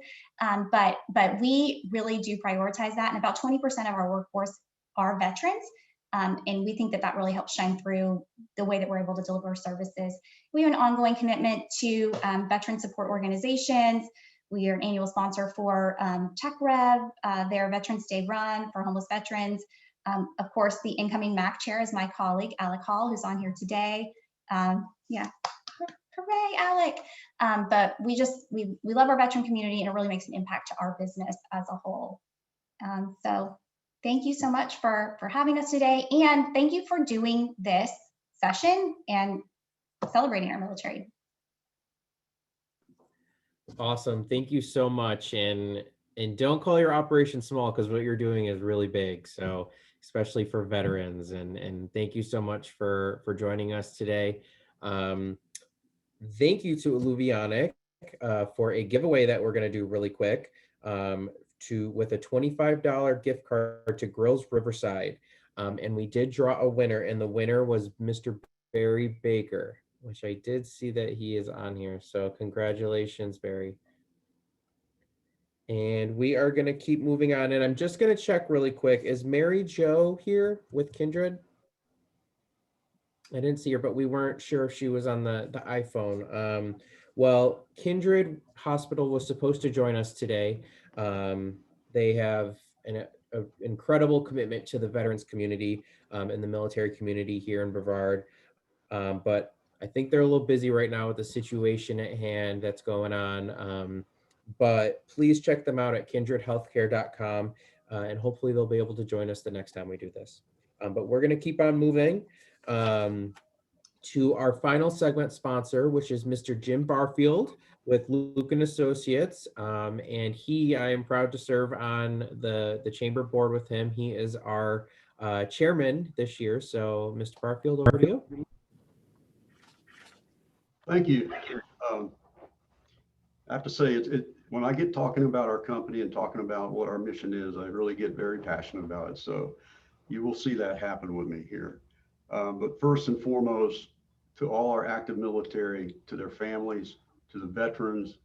But we really do prioritize that. And about 20% of our workforce are veterans. And we think that that really helps shine through the way that we're able to deliver services. We have an ongoing commitment to veteran support organizations. We are an annual sponsor for TechRev, their Veterans Day run for homeless veterans. Of course, the incoming MAC chair is my colleague, Alec Hall, who's on here today. Yeah, hooray, Alec. But we love our veteran community, and it really makes an impact to our business as a whole. So thank you so much for having us today. And thank you for doing this session and celebrating our military. Awesome. Thank you so much. And don't call your operation small, because what you're doing is really big. So especially for veterans, and thank you so much for joining us today. Thank you to Illuvionic for a giveaway that we're going to do really quick with a $25 gift card to Grills Riverside. And we did draw a winner, and the winner was Mr. Barry Baker, which I did see that he is on here. So congratulations, Barry. And we are going to keep moving on. And I'm just going to check really quick. Is Mary Jo here with Kindred? I didn't see her, but we weren't sure if she was on the iPhone. Well, Kindred Hospital was supposed to join us today. They have an incredible commitment to the veterans community and the military community here in Brevard. But I think they're a little busy right now with the situation at hand that's going on. But please check them out at kindredhealthcare.com, and hopefully they'll be able to join us the next time we do this. But we're going to keep on moving to our final segment sponsor, which is Mr. Jim Barfield with Luke & Associates. And I am proud to serve on the chamber board with him. He is our chairman this year. So Mr. Barfield, over to you. Thank you. I have to say, when I get talking about our company and talking about what our mission is, I really get very passionate about it. So you will see that happen with me here. But first and foremost, to all our active military, to their families, to the veterans,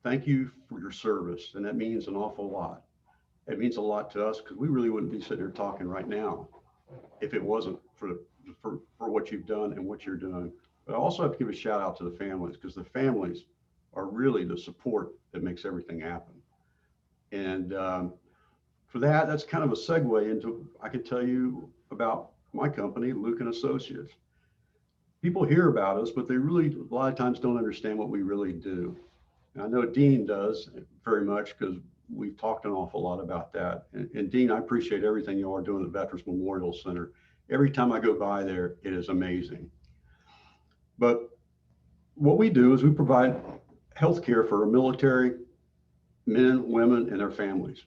thank you for your service. And that means an awful lot. It means a lot to us, because we really wouldn't be sitting here talking right now if it wasn't for what you've done and what you're doing. But I also have to give a shout out to the families, because the families are really the support that makes everything happen. And for that's kind of a segue into, I can tell you about my company, Luke & Associates. People hear about us, but they really, a lot of times, don't understand what we really do. And I know Dean does very much, because we've talked an awful lot about that. And Dean, I appreciate everything you are doing at Veterans Memorial Center. Every time I go by there, it is amazing. But what we do is we provide health care for our military men, women, and their families.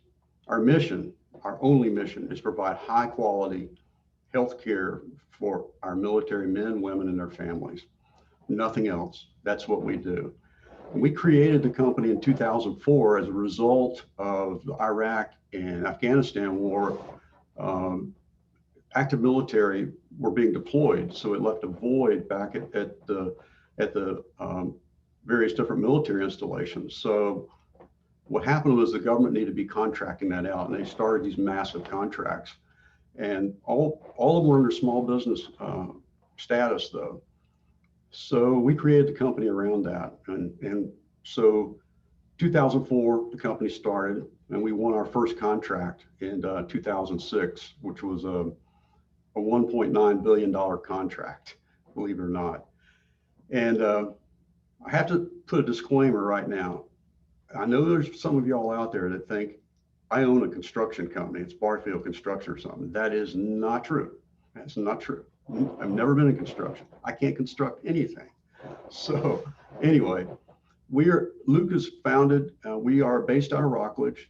Our mission, our only mission, is to provide high quality health care for our military men, women, and their families. Nothing else. That's what we do. And we created the company in 2004 as a result of the Iraq and Afghanistan war. Active military were being deployed, so it left a void back at the various different military installations. So what happened was the government needed to be contracting that out, and they started these massive contracts. And all of them were under small business status, though. So we created the company around that. And so 2004, the company started, and we won our first contract in 2006, which was a $1.9 billion contract, believe it or not. And I have to put a disclaimer right now. I know there's some of y'all out there that think I own a construction company. It's Barfield Construction or something. That is not true. That's not true. I've never been in construction. I can't construct anything. So anyway, Luke is founded, we are based out of Rockledge,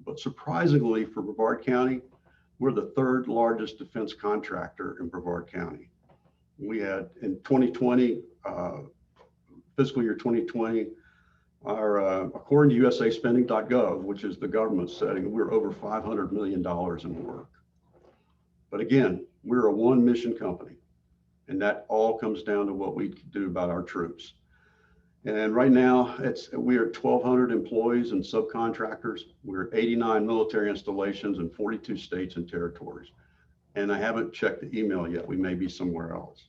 but surprisingly for Brevard County, we're the third largest defense contractor in Brevard County. We had in 2020, fiscal year 2020, according to usaspending.gov, which is the government setting, we're over $500 million in work. But again, we're a one mission company, and that all comes down to what we do about our troops. And right now, we are 1,200 employees and subcontractors. We're 89 military installations in 42 states and territories. And I haven't checked the email yet. We may be somewhere else.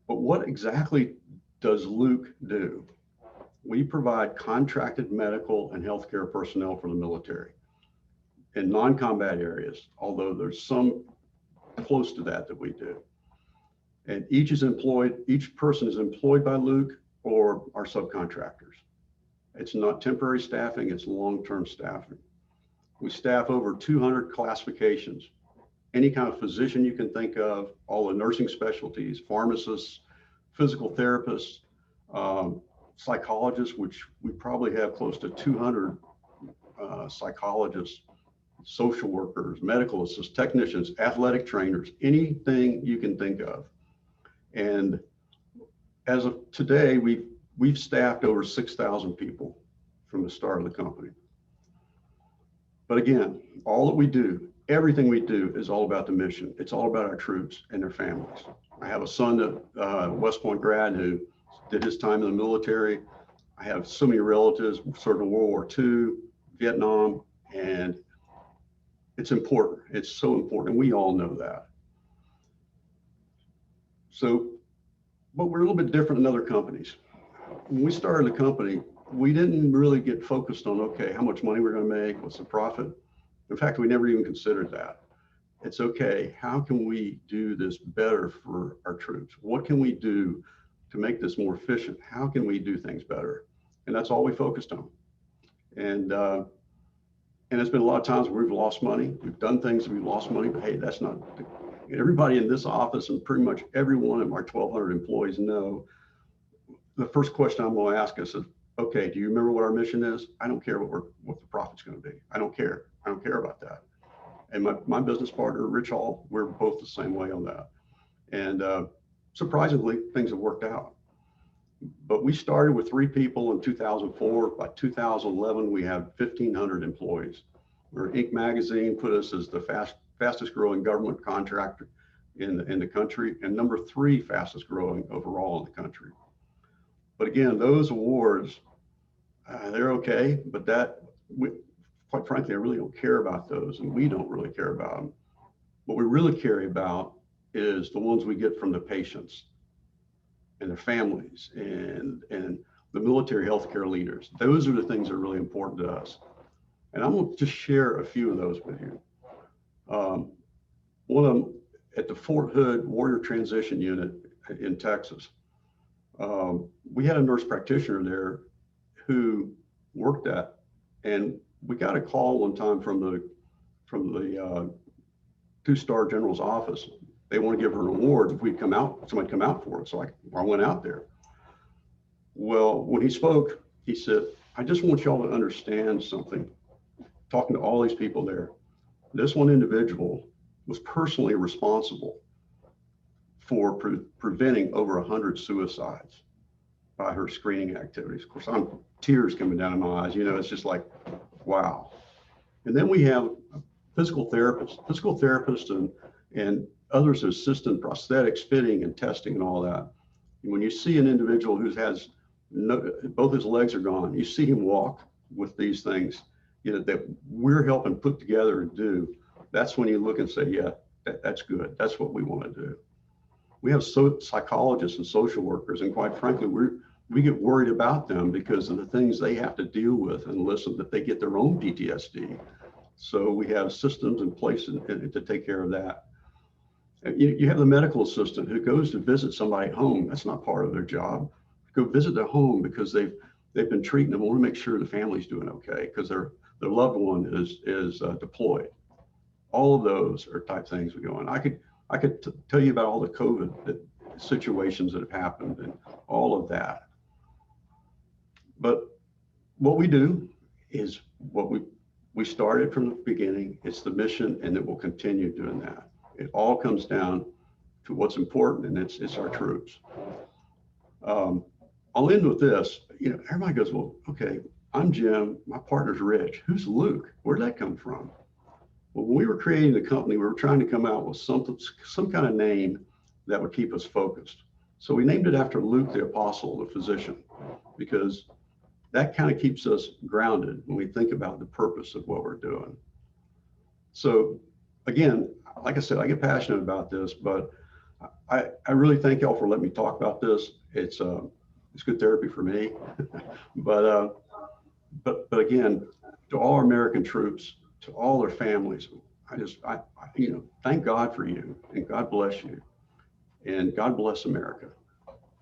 But what exactly does Luke do? We provide contracted medical and healthcare personnel for the military in non-combat areas, although there's some close to that we do. And each person is employed by Luke or our subcontractors. It's not temporary staffing, it's long-term staffing. We staff over 200 classifications, any kind of physician you can think of, all the nursing specialties, pharmacists, physical therapists, psychologists, which we probably have close to 200 psychologists, social workers, medical assistants, technicians, athletic trainers, anything you can think of. And as of today, we've staffed over 6,000 people from the start of the company. But again, all that we do, everything we do is all about the mission. It's all about our troops and their families. I have a son, that West Point grad, who did his time in the military. I have so many relatives served in World War II, Vietnam, and it's important. It's so important, and we all know that. So, but we're a little bit different than other companies. When we started the company, we didn't really get focused on, okay, how much money we're going to make, what's the profit. In fact, we never even considered that. It's okay, how can we do this better for our troops? What can we do to make this more efficient? How can we do things better? And that's all we focused on. And it's been a lot of times where we've lost money. We've done things that we've lost money, but hey, that's not, everybody in this office and pretty much every one of our 1,200 employees know the first question I'm going to ask us is, okay, do you remember what our mission is? I don't care what the profit's going to be. I don't care. I don't care about that. And my business partner, Rich Hall, we're both the same way on that. And surprisingly, things have worked out. But we started with 3 people in 2004. By 2011, we had 1,500 employees. Inc. magazine put us as the fastest growing government contractor in the country, and number 3 fastest growing overall in the country. But again, those awards, they're okay, but quite frankly, I really don't care about those, and we don't really care about them. What we really care about is the ones we get from the patients and their families and the military healthcare leaders. Those are the things that are really important to us. And I'm going to just share a few of those with you. One of them at the Fort Hood Warrior Transition Unit in Texas. We had a nurse practitioner there who worked at, and we got a call one time from the 2-star general's office. They want to give her an award if we'd come out, somebody come out for it. So I went out there. Well, when he spoke, he said, I just want y'all to understand something. Talking to all these people there, this one individual was personally responsible for preventing over 100 suicides by her screening activities. Of course, I'm tears coming down in my eyes. You know, it's just like, wow. And then we have physical therapists and others who assist in prosthetics, fitting and testing and all that. And when you see an individual who has both his legs are gone, you see him walk with these things, you know, that we're helping put together and do. That's when you look and say, yeah, that's good. That's what we want to do. We have psychologists and social workers, and quite frankly, we get worried about them because of the things they have to deal with, and listen, that they get their own PTSD. So we have systems in place to take care of that. You have the medical assistant who goes to visit somebody at home. That's not part of their job. Go visit their home because they've been treating them. Want to make sure the family's doing okay because their loved one is deployed. All of those are type things we go on. I could tell you about all the COVID situations that have happened and all of that. But what we do is what we started from the beginning. It's the mission, and it will continue doing that. It all comes down to what's important, and it's our troops. I'll end with this. You know, everybody goes, well, okay, I'm Jim, my partner's Rich. Who's Luke? Where'd that come from? Well, when we were creating the company, we were trying to come out with some kind of name that would keep us focused. So we named it after Luke the Apostle, the physician, because that kind of keeps us grounded when we think about the purpose of what we're doing. So again, like I said, I get passionate about this, but I really thank y'all for letting me talk about this. It's good therapy for me. but again, to all our American troops, to all their families, I you know, thank God for you, and God bless you, and God bless America.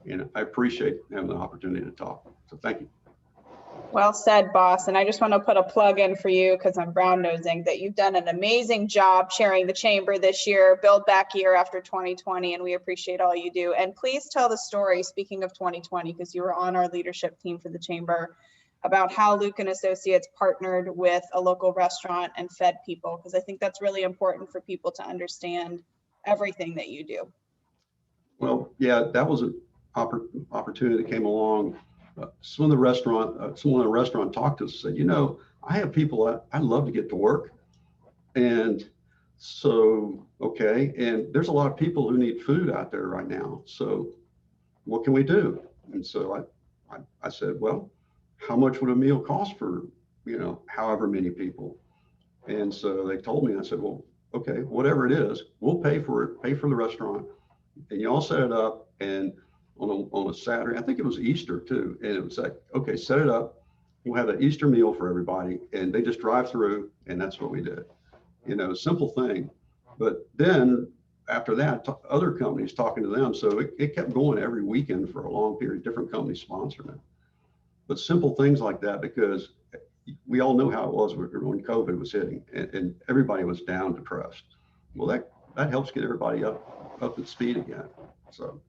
And I appreciate having the opportunity to talk. So thank you. Well said, boss. And I just want to put a plug in for you because I'm brown nosing that you've done an amazing job chairing the chamber this year, build back year after 2020, and we appreciate all you do. And please tell the story, speaking of 2020, because you were on our leadership team for the chamber, about how Luke and Associates partnered with a local restaurant and fed people, because I think that's really important for people to understand everything that you do. Well, yeah, that was an opportunity that came along. Someone in the restaurant talked to us and said, you know, I have people I love to get to work. And so, okay. And there's a lot of people who need food out there right now. So what can we do? And so I said, well, how much would a meal cost for, you know, however many people? And so they told me, and I said, well, okay, whatever it is, we'll pay for it, pay for the restaurant. And you all set it up, and on a Saturday, I think it was Easter too. And it was like, okay, set it up. We'll have an Easter meal for everybody. And they just drive through, and that's what we did. You know, simple thing. But then after that, other companies talking to them. So it kept going every weekend for a long period, different companies sponsoring it. But simple things like that, because we all know how it was when COVID was hitting, and everybody was down, depressed. Well, that helps get everybody up at speed again. So.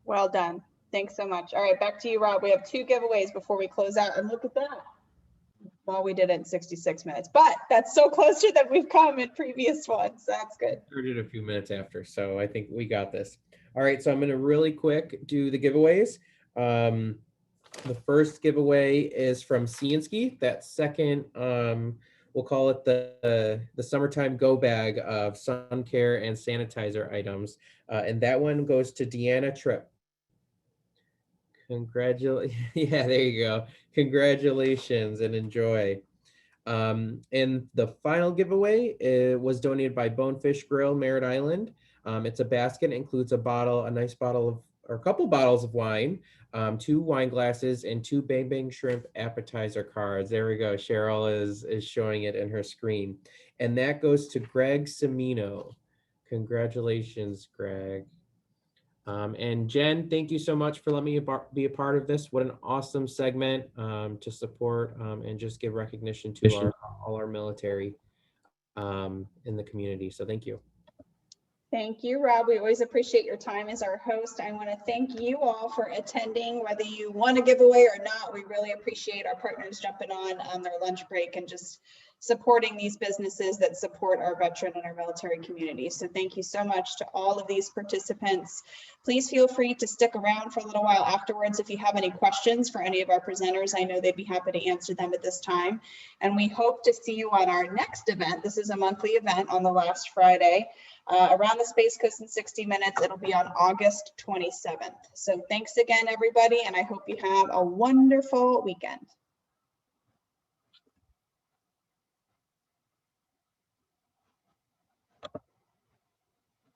Well done. Thanks so much. All right, back to you, Rob. We have 2 giveaways before we close out, and look at that. Well, we did it in 66 minutes, but that's so closer than we've come in previous ones. That's good. Started a few minutes after, so I think we got this. All right, so I'm going to really quick do the giveaways. The first giveaway is from CNSKI. That second, we'll call it the summertime go bag of SUNCARE and sanitizer items. And that one goes to Deanna Tripp. Congratulations. Yeah, there you go. Congratulations and enjoy. And the final giveaway was donated by Bonefish Grill, Merritt Island. It's a basket, includes a nice bottle of, or a couple bottles of wine, 2 wine glasses, and 2 Bang Bang Shrimp appetizer cards. There we go. Cheryl is showing it in her screen. And that goes to Greg Semino. Congratulations, Greg. And Jen, thank you so much for letting me be a part of this. What an awesome segment to support and just give recognition to all our military. in the community. So thank you. Thank you, Rob. We always appreciate your time as our host. I want to thank you all for attending, whether you want to give away or not. We really appreciate our partners jumping on their lunch break and just supporting these businesses that support our veteran and our military community. So thank you so much to all of these participants. Please feel free to stick around for a little while afterwards if you have any questions for any of our presenters. I know they'd be happy to answer them at this time. And we hope to see you on our next event. This is a monthly event on the last Friday. Around the Space Coast in 60 minutes. It'll be on August 27th. So thanks again, everybody, and I hope you have a wonderful weekend.